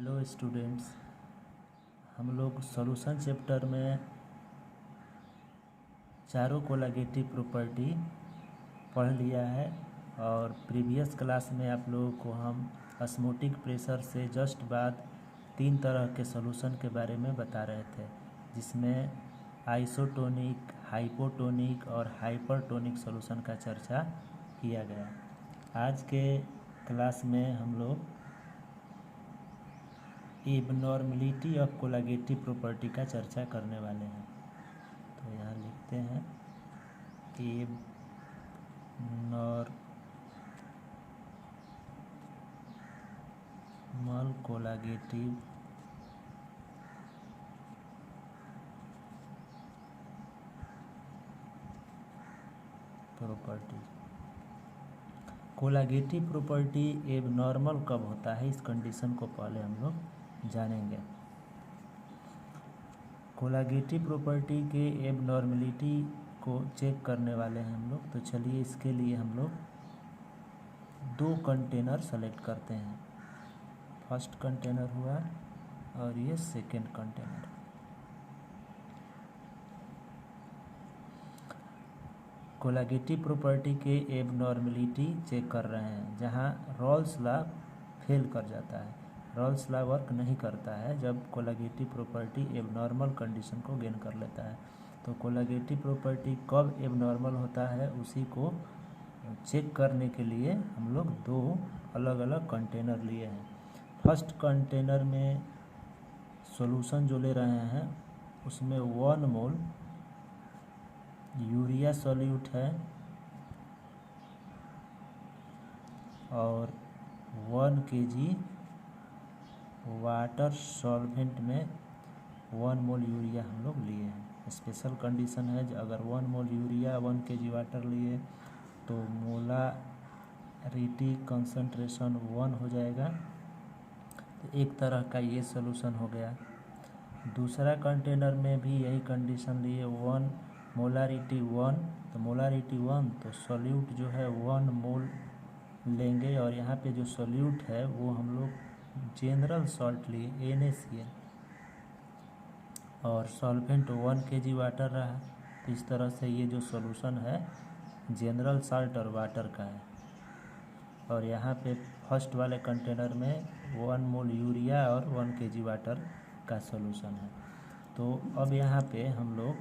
Hello students, हम लोग solution chapter में चारों कोलागेटिव प्रॉपर्टी पढ़ लिया है। और प्रीवियस क्लास में आप लोगों को हम ऑस्मोटिक प्रेशर से जस्ट बाद 3 तरह के सॉल्यूशन के बारे में बता रहे थे, जिसमें आइसोटोनिक, हाइपोटोनिक और हाइपरटोनिक सॉल्यूशन का चर्चा किया गया। आज के क्लास में हम लोग एबनॉर्मलिटी ऑफ कोलागेटिव प्रॉपर्टी का चर्चा करने वाले हैं। तो यहाँ लिखते हैं एबनॉर्मल कोलागेटिव प्रॉपर्टी। कोलागेटिव प्रॉपर्टी एबनॉर्मल कब होता है, इस कंडीशन को पहले हम लोग जानेंगे। कोलागेटिव प्रॉपर्टी के एबनॉर्मलिटी को चेक करने वाले हैं हम लोग। तो चलिए इसके लिए हम लोग 2 कंटेनर सेलेक्ट करते हैं। फर्स्ट कंटेनर हुआ और ये सेकेंड कंटेनर। कोलागेटिव प्रॉपर्टी के एबनॉर्मलिटी चेक कर रहे हैं जहाँ रॉल्स लॉ फेल कर जाता है, रॉल्स लॉ वर्क नहीं करता है जब कोलागेटिव प्रॉपर्टी एबनॉर्मल कंडीशन को गेन कर लेता है। तो कोलागेटिव प्रॉपर्टी कब एबनॉर्मल होता है उसी को चेक करने के लिए हम लोग 2 अलग अलग कंटेनर लिए हैं। फर्स्ट कंटेनर में सॉल्यूशन जो ले रहे हैं उसमें 1 मोल यूरिया सॉल्यूट है और 1 kg वाटर सॉल्वेंट में 1 मोल यूरिया हम लोग लिए हैं। स्पेशल कंडीशन है अगर 1 मोल यूरिया 1 kg वाटर लिए तो मोलारिटी कंसंट्रेशन 1 हो जाएगा। तो एक तरह का ये सॉल्यूशन हो गया। दूसरा कंटेनर में भी यही कंडीशन लिए 1 मोलारिटी 1, तो मोलारिटी 1 तो सॉल्यूट जो है 1 मोल लेंगे और यहाँ पे जो सॉल्यूट है वो हम लोग जनरल सॉल्ट लिए NaCl और सॉल्वेंट 1 kg वाटर रहा। तो इस तरह से ये जो सॉल्यूशन है जनरल सॉल्ट और वाटर का है। और यहाँ पे फर्स्ट वाले कंटेनर में 1 मोल यूरिया और 1 kg वाटर का सॉल्यूशन है। तो अब यहाँ पे हम लोग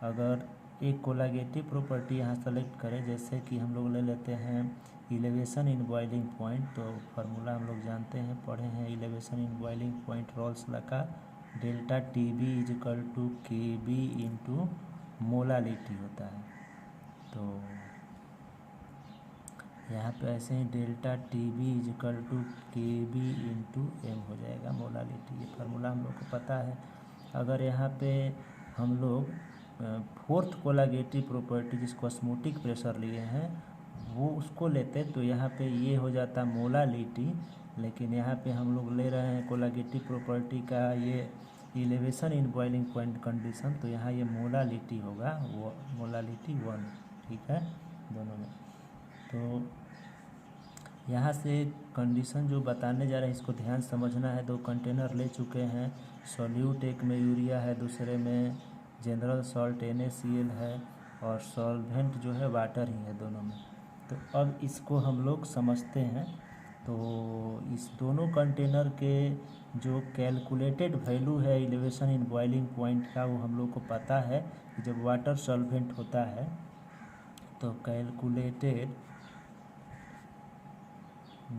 अगर एक कोलागेटिव प्रॉपर्टी यहाँ सेलेक्ट करें, जैसे कि हम लोग ले लेते हैं इलेवेशन इन बॉइलिंग पॉइंट। तो फार्मूला हम लोग जानते हैं, पढ़े हैं elevation in boiling point Raoult's law का, delta TB = KB into molality होता है। तो यहाँ पे ऐसे ही delta TB = KB into M हो जाएगा मोलालिटी। ये फार्मूला हम लोग को पता है। अगर यहाँ पे हम लोग फोर्थ कोलागेटिव प्रॉपर्टी जिसको ऑस्मोटिक प्रेशर लिए हैं वो उसको लेते तो यहाँ पे ये हो जाता मोलालिटी, लेकिन यहाँ पे हम लोग ले रहे हैं कोलागेटिव प्रॉपर्टी का ये elevation in boiling point condition, तो यहाँ ये मोलालिटी होगा, वो मोलालिटी 1। ठीक है दोनों में। तो यहाँ से कंडीशन जो बताने जा रहे हैं इसको ध्यान समझना है। 2 कंटेनर ले चुके हैं, सॉल्यूट एक में यूरिया है, दूसरे में जनरल सॉल्ट NaCl है और सॉल्वेंट जो है वाटर ही है दोनों में। तो अब इसको हम लोग समझते हैं। तो इस दोनों कंटेनर के जो कैलकुलेटेड वैल्यू है इलेवेशन इन बॉइलिंग पॉइंट का वो हम लोग को पता है कि जब वाटर सॉल्वेंट होता है तो कैलकुलेटेड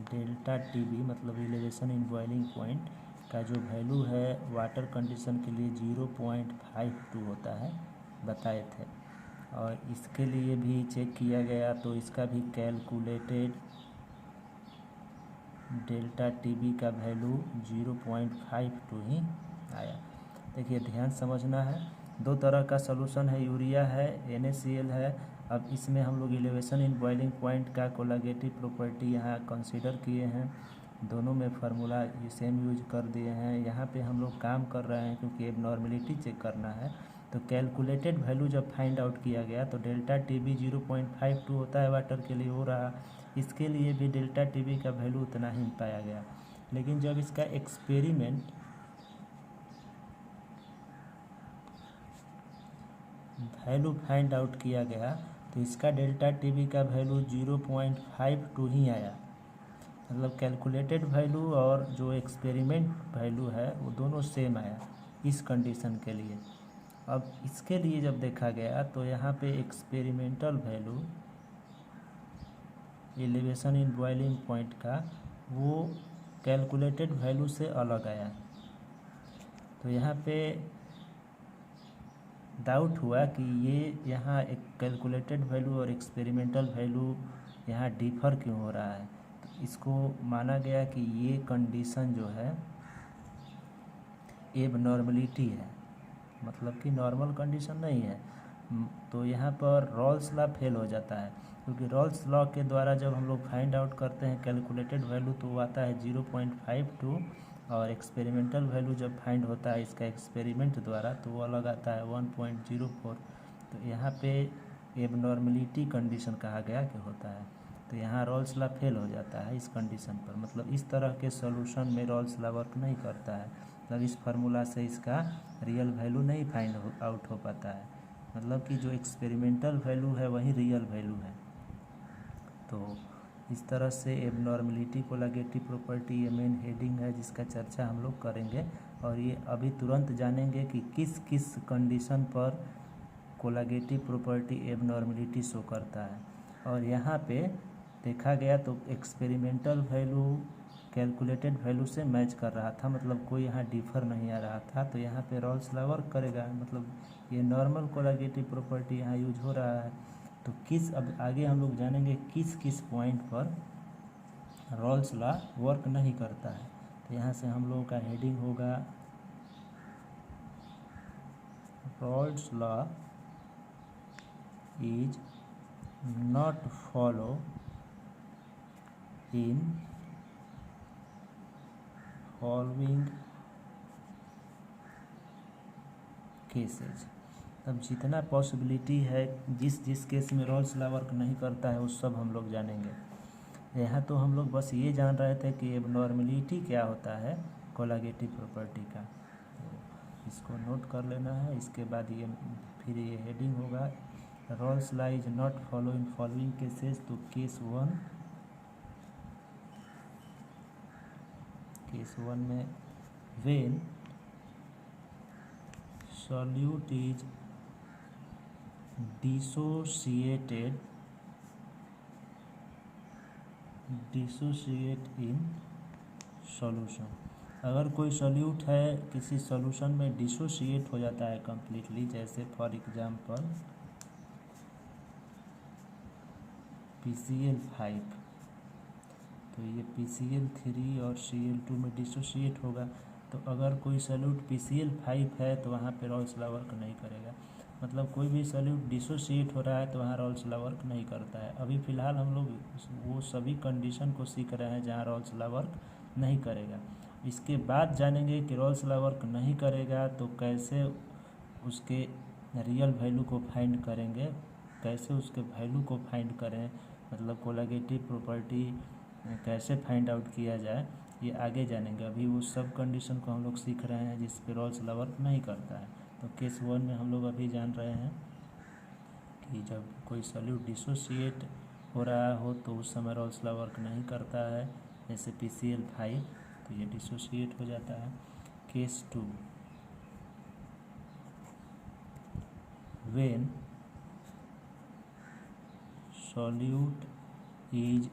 डेल्टा TB मतलब इलेवेशन इन बॉइलिंग पॉइंट का जो वैल्यू है वाटर कंडीशन के लिए 0.52 होता है, बताए थे। और इसके लिए भी चेक किया गया तो इसका भी कैलकुलेटेड डेल्टा TB का वैल्यू 0.52 ही आया। देखिए ध्यान समझना है, 2 तरह का सॉल्यूशन है, यूरिया है NaCl है। अब इसमें हम लोग इलेवेशन इन बॉइलिंग पॉइंट का कोलागेटिव प्रॉपर्टी यहाँ कंसीडर किए हैं, दोनों में फार्मूला सेम यूज कर दिए हैं। यहाँ पे हम लोग काम कर रहे हैं क्योंकि एबनॉर्मलिटी चेक करना है। तो कैलकुलेटेड वैल्यू जब फाइंड आउट किया गया तो डेल्टा TB 0.52 होता है वाटर के लिए, हो रहा। इसके लिए भी डेल्टा TB का वैल्यू उतना ही पाया गया। लेकिन जब इसका एक्सपेरिमेंट वैल्यू फाइंड आउट किया गया तो इसका डेल्टा टीबी का वैल्यू 0.52 ही आया। मतलब कैलकुलेटेड वैल्यू और जो एक्सपेरिमेंट वैल्यू है वो दोनों सेम आया इस कंडीशन के लिए। अब इसके लिए जब देखा गया तो यहाँ पे experimental value elevation in boiling point का वो कैलकुलेटेड वैल्यू से अलग आया। तो यहाँ पे डाउट हुआ कि ये यहाँ एक कैलकुलेटेड वैल्यू और एक्सपेरिमेंटल वैल्यू यहाँ डिफ़र क्यों हो रहा है। तो इसको माना गया कि ये कंडीशन जो है एबनॉर्मलिटी है, मतलब कि नॉर्मल कंडीशन नहीं है। तो यहाँ पर रॉल्स लॉ फेल हो जाता है, क्योंकि रॉल्स लॉ के द्वारा जब हम लोग फाइंड आउट करते हैं कैलकुलेटेड वैल्यू तो वो आता है 0.52 और एक्सपेरिमेंटल वैल्यू जब फाइंड होता है इसका एक्सपेरिमेंट द्वारा तो वो अलग आता है 1.04। तो यहाँ पे एबनॉर्मलिटी कंडीशन कहा गया कि होता है। तो यहाँ रॉल्स लॉ फेल हो जाता है इस कंडीशन पर, मतलब इस तरह के सॉल्यूशन में रॉल्स लॉ वर्क नहीं करता है। मतलब इस फार्मूला से इसका रियल वैल्यू नहीं फाइंड आउट हो पाता है, मतलब कि जो एक्सपेरिमेंटल वैल्यू है वही रियल वैल्यू है। तो इस तरह से एबनॉर्मलिटी कोलागेटिव प्रॉपर्टी ये मेन हेडिंग है जिसका चर्चा हम लोग करेंगे। और ये अभी तुरंत जानेंगे कि किस किस कंडीशन पर कोलागेटिव प्रॉपर्टी एबनॉर्मलिटी शो करता है। और यहाँ पे देखा गया तो एक्सपेरिमेंटल वैल्यू कैलकुलेटेड वैल्यू से मैच कर रहा था, मतलब कोई यहाँ डिफ़र नहीं आ रहा था। तो यहाँ पे रॉल्स लॉ वर्क करेगा, मतलब ये नॉर्मल कोलागेटिव प्रॉपर्टी यहाँ यूज हो रहा है। तो किस, अब आगे हम लोग जानेंगे किस किस पॉइंट पर रॉल्स लॉ वर्क नहीं करता है। तो यहाँ से हम लोगों का हेडिंग होगा Rawls law is not follow in following cases. तब जितना पॉसिबिलिटी है जिस जिस केस में रॉल्स लॉ वर्क नहीं करता है वो सब हम लोग जानेंगे। यहाँ तो हम लोग बस ये जान रहे थे कि एबनॉर्मलिटी क्या होता है कोलागेटिव प्रॉपर्टी का, तो इसको नोट कर लेना है। इसके बाद ये फिर ये हेडिंग होगा Rawls law is not follow in following cases. तो केस वन में when solute is dissociate in solution। अगर कोई सॉल्यूट है किसी सॉल्यूशन में डिसोशिएट हो जाता है कम्प्लीटली, जैसे फॉर एग्जांपल PCl5, तो ये PCl3 और Cl2 में डिसोशिएट होगा। तो अगर कोई सॉल्यूट PCl5 है तो वहाँ पे रॉल्स लॉ वर्क नहीं करेगा। मतलब कोई भी सॉल्यूट डिसोशिएट हो रहा है तो वहाँ रॉल्स लॉ वर्क नहीं करता है। अभी फ़िलहाल हम लोग वो सभी कंडीशन को सीख रहे हैं जहाँ रॉल्स लॉ वर्क नहीं करेगा। इसके बाद जानेंगे कि रॉल्स लॉ वर्क नहीं करेगा तो कैसे उसके रियल वैल्यू को फाइंड करेंगे, कैसे उसके वैल्यू को फाइंड करें, मतलब कोलागेटिव प्रॉपर्टी कैसे फाइंड आउट किया जाए, ये आगे जानेंगे। अभी वो सब कंडीशन को हम लोग सीख रहे हैं जिस पे रॉल्स लॉ वर्क नहीं करता है। तो केस 1 में हम लोग अभी जान रहे हैं कि जब कोई सॉल्यूट डिसोशिएट हो रहा हो तो उस समय रॉल्स लॉ वर्क नहीं करता है, जैसे PCl5, तो ये डिसोशिएट हो जाता है। Case 2 when solute is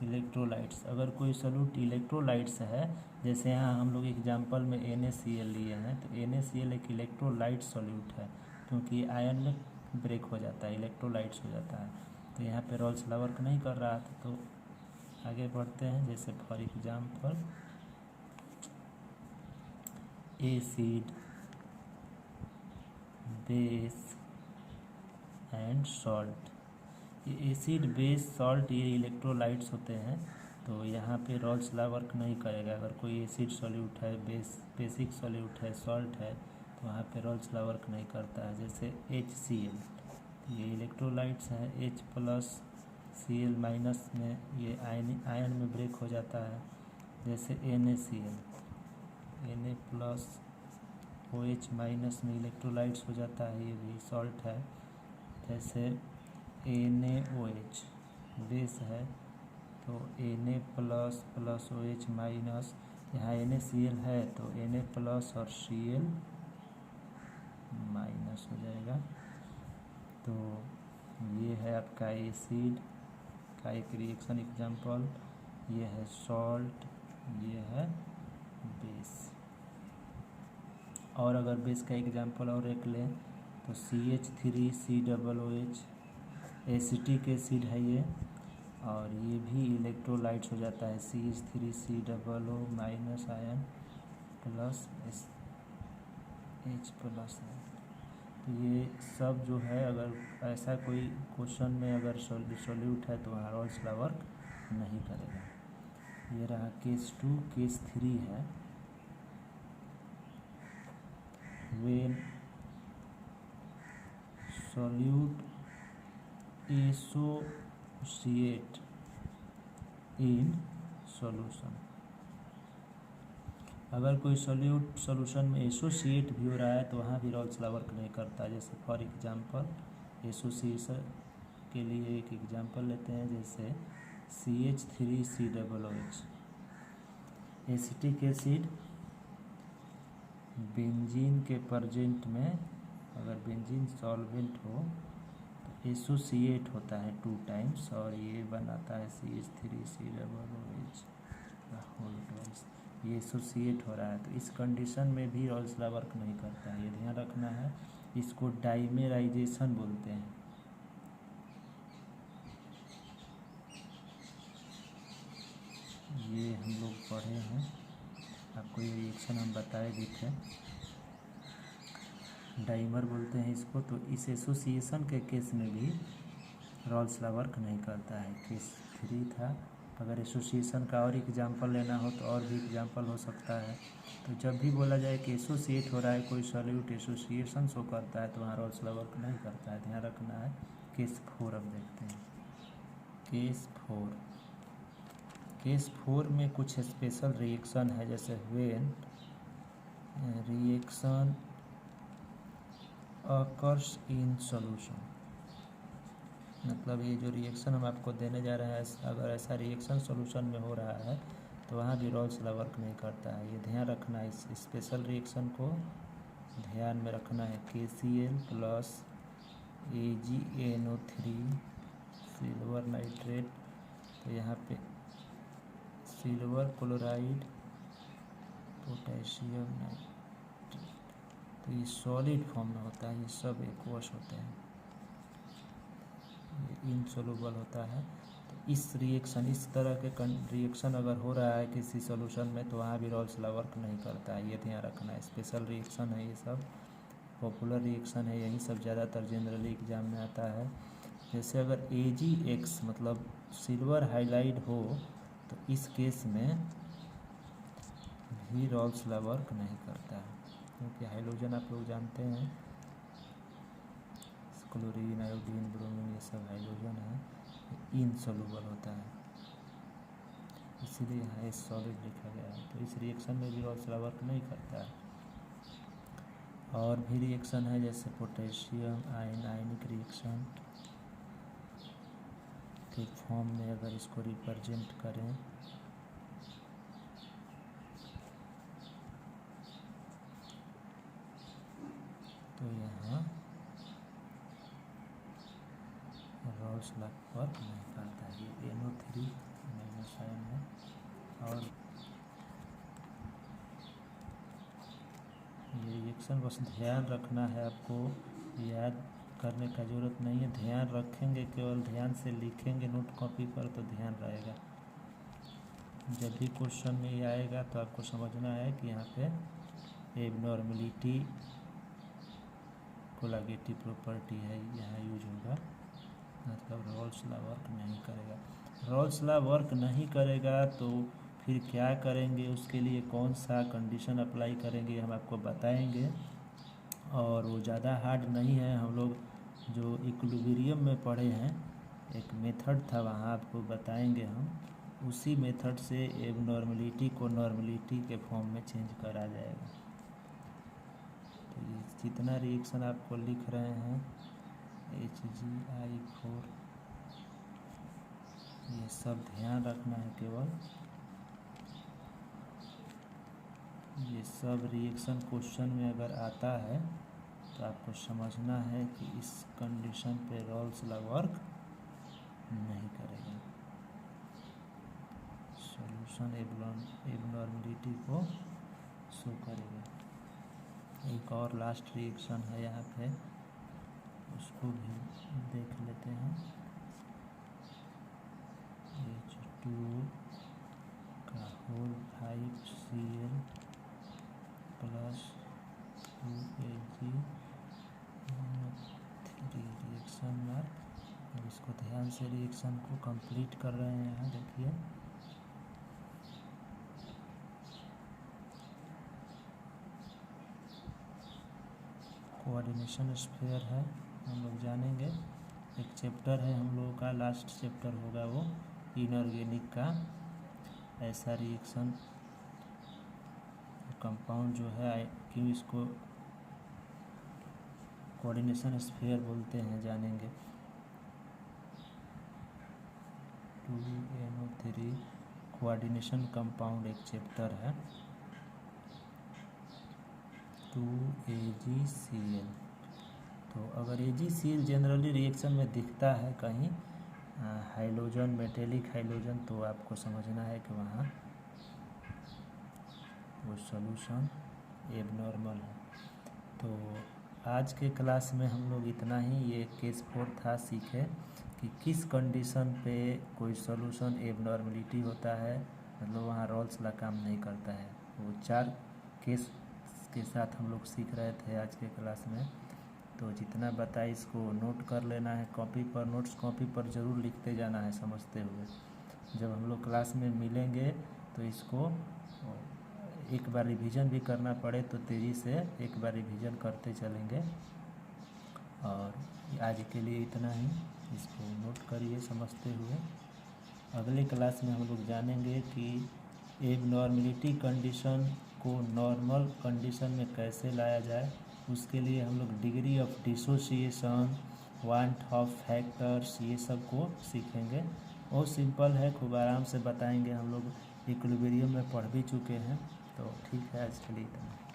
electrolytes. अगर कोई सॉल्यूट इलेक्ट्रोलाइट्स है, जैसे यहाँ हम लोग एग्जांपल में NaCl लिए हैं, तो NaCl एक इलेक्ट्रोलाइट सॉल्यूट है क्योंकि आयन में ब्रेक हो जाता है, इलेक्ट्रोलाइट्स हो जाता है। तो यहाँ पे रॉल्स लॉ वर्क नहीं कर रहा था। तो आगे बढ़ते हैं, जैसे for example acid, base and salt. ये एसिड, बेस, सॉल्ट ये इलेक्ट्रोलाइट्स होते हैं, तो यहाँ पे रॉल्स लॉ वर्क नहीं करेगा। अगर कोई एसिड सॉल्यूट है, बेसिक सॉल्यूट है, सॉल्ट है, तो वहाँ पे रॉल्स लॉ वर्क नहीं करता है। जैसे HCl, ये इलेक्ट्रोलाइट्स हैं, H+ Cl माइनस में ये आयन में ब्रेक हो जाता है, जैसे NaCl, Na plus OH minus में इलेक्ट्रोलाइट्स हो जाता है, ये भी सॉल्ट है। जैसे NaOH बेस है तो Na plus plus OH minus, यहाँ NaCl है तो Na प्लस और Cl माइनस हो जाएगा। तो ये है आपका एसिड का एक रिएक्शन एग्जाम्पल, ये है सॉल्ट, ये है बेस। और अगर बेस का एग्जाम्पल और एक लें तो CH3COOH एसिटिक एसिड है ये, और ये भी इलेक्ट्रोलाइट्स हो जाता है, CH3COO minus ion plus H plus है। तो ये सब जो है, अगर ऐसा कोई क्वेश्चन में अगर सॉल्यूट है तो वहाँ रॉल्स लॉ वर्क नहीं करेगा। ये रहा केस 2। केस 3 है when solute associate in solution। अगर कोई सॉल्यूशन में एसोसिएट भी हो रहा है तो वहाँ भी रॉल्स लॉ वर्क नहीं करता। जैसे फॉर एग्जांपल एसोसिएशन के लिए एक एग्जांपल लेते हैं, जैसे CH3COOH एसिटिक एसिड बेंजीन के प्रेजेंट में अगर बेंजीन सॉल्वेंट हो तो एसोसिएट होता है 2 टाइम्स और ये बनाता है CH3COOH होल ट्वाइस। ये एसोसिएट हो रहा है तो इस कंडीशन में भी रॉल्स लॉ वर्क नहीं करता है, ये ध्यान रखना है। इसको डाइमेराइजेशन बोलते हैं। ये हम लोग पढ़े हैं, आपको ये रिएक्शन हम बताए भी थे, डाइमर बोलते हैं इसको। तो इस एसोसिएशन के केस में भी रॉल्स लॉ वर्क नहीं करता है। केस 3 था। अगर एसोसिएशन का और एग्जांपल लेना हो तो और भी एग्जांपल हो सकता है। तो जब भी बोला जाए कि एसोसिएट हो रहा है कोई सॉल्यूट, एसोसिएशन शो करता है तो वहाँ रॉल्स लॉ वर्क नहीं करता है, ध्यान रखना है। केस 4 अब देखते हैं। केस 4 में कुछ स्पेशल रिएक्शन है, जैसे when reaction occurs in solution. मतलब ये जो रिएक्शन हम आपको देने जा रहे हैं, अगर ऐसा रिएक्शन सॉल्यूशन में हो रहा है तो वहाँ भी रॉल्स लॉ वर्क नहीं करता है, ये ध्यान रखना है। इस स्पेशल रिएक्शन को ध्यान में रखना है। KCl plus AgNO3 silver nitrate, तो यहाँ पे सिल्वर क्लोराइड पोटेशियम नाइट्रेट, तो ये सॉलिड फॉर्म में होता है, ये सब एक्वस होते हैं, ये इनसोल्यूबल होता है। तो इस तरह के रिएक्शन अगर हो रहा है किसी सॉल्यूशन में तो वहाँ भी रॉल्स लॉ वर्क नहीं करता है, ये ध्यान रखना है। स्पेशल रिएक्शन है ये सब, पॉपुलर रिएक्शन है, यही सब ज़्यादातर जनरली एग्जाम में आता है। जैसे अगर AgX मतलब सिल्वर हाइलाइड हो तो इस केस में भी रॉल्स लॉ वर्क नहीं करता है, क्योंकि हाइड्रोजन आप लोग जानते हैं, क्लोरीन, आयोडीन, ब्रोमीन, ये सब हाइड्रोजन है, इनसोल्यूबल होता है, इसीलिए यहाँ सॉलिड लिखा गया है। तो इस रिएक्शन में भी रॉल्स लॉ वर्क नहीं करता है। और भी रिएक्शन है, जैसे पोटेशियम आयनिक रिएक्शन के फॉर्म में अगर इसको रिप्रेजेंट करें तो यहाँ रॉल्स लॉ वर्क नहीं करता है। ये NO3 माइनस आयन है। और ये रिएक्शन बस ध्यान रखना है, आपको याद करने का ज़रूरत नहीं है, ध्यान रखेंगे, केवल ध्यान से लिखेंगे नोट कॉपी पर तो ध्यान रहेगा। जब भी क्वेश्चन में ये आएगा तो आपको समझना है कि यहाँ पे एबनॉर्मलिटी कोलागेटिव प्रॉपर्टी है, यहाँ यूज होगा, मतलब रॉल्स लॉ वर्क नहीं करेगा। रॉल्स लॉ वर्क नहीं करेगा तो फिर क्या करेंगे, उसके लिए कौन सा कंडीशन अप्लाई करेंगे हम आपको बताएंगे। और वो ज़्यादा हार्ड नहीं है, हम लोग जो इक्विलिब्रियम में पढ़े हैं एक मेथड था वहाँ आपको बताएंगे हम, उसी मेथड से एबनॉर्मलिटी को नॉर्मलिटी के फॉर्म में चेंज करा जाएगा। तो ये जितना रिएक्शन आपको लिख रहे हैं HgI4, ये सब ध्यान रखना है केवल। ये सब रिएक्शन क्वेश्चन में अगर आता है तो आपको समझना है कि इस कंडीशन पे रॉल्स लॉ वर्क नहीं करेगा, सॉल्यूशन एबनॉर्मलिटी को शो करेगा। एक और लास्ट रिएक्शन है यहाँ पे, उसको भी देख लेते हैं। H2 का whole 5Cl plus 2Ag reaction mark. अब इसको ध्यान से रिएक्शन को कंप्लीट कर रहे हैं। यहाँ देखिए कोऑर्डिनेशन स्फीयर है, हम लोग जानेंगे। एक चैप्टर है हम लोगों का, लास्ट चैप्टर होगा वो इनऑर्गेनिक का। ऐसा रिएक्शन कंपाउंड जो है, क्यों इसको कोऑर्डिनेशन स्फीयर बोलते हैं, जानेंगे। 2NO3 कोऑर्डिनेशन कंपाउंड एक चैप्टर है। 2AgCl। तो अगर AgCl जनरली रिएक्शन में दिखता है कहीं हाइड्रोजन, मेटेलिक हाइड्रोजन, तो आपको समझना है कि वहाँ वो सॉल्यूशन एबनॉर्मल है। तो आज के क्लास में हम लोग इतना ही। ये केस 4 था, सीखे कि किस कंडीशन पे कोई सॉल्यूशन एबनॉर्मलिटी होता है, मतलब वहाँ रॉल्स लॉ काम नहीं करता है। वो 4 केस के साथ हम लोग सीख रहे थे आज के क्लास में। तो जितना बताए इसको नोट कर लेना है कॉपी पर, नोट्स कॉपी पर ज़रूर लिखते जाना है समझते हुए। जब हम लोग क्लास में मिलेंगे तो इसको एक बार रिवीजन भी करना पड़े तो तेज़ी से एक बार रिवीजन करते चलेंगे। और आज के लिए इतना ही, इसको नोट करिए समझते हुए। अगले क्लास में हम लोग जानेंगे कि एबनॉर्मलिटी कंडीशन को नॉर्मल कंडीशन में कैसे लाया जाए। उसके लिए हम लोग degree of dissociation, want of factors, ये सब को सीखेंगे। बहुत सिंपल है, खूब आराम से बताएंगे हम लोग। इक्विलिब्रियम में पढ़ भी चुके हैं। तो ठीक है, आज के लिए इतना।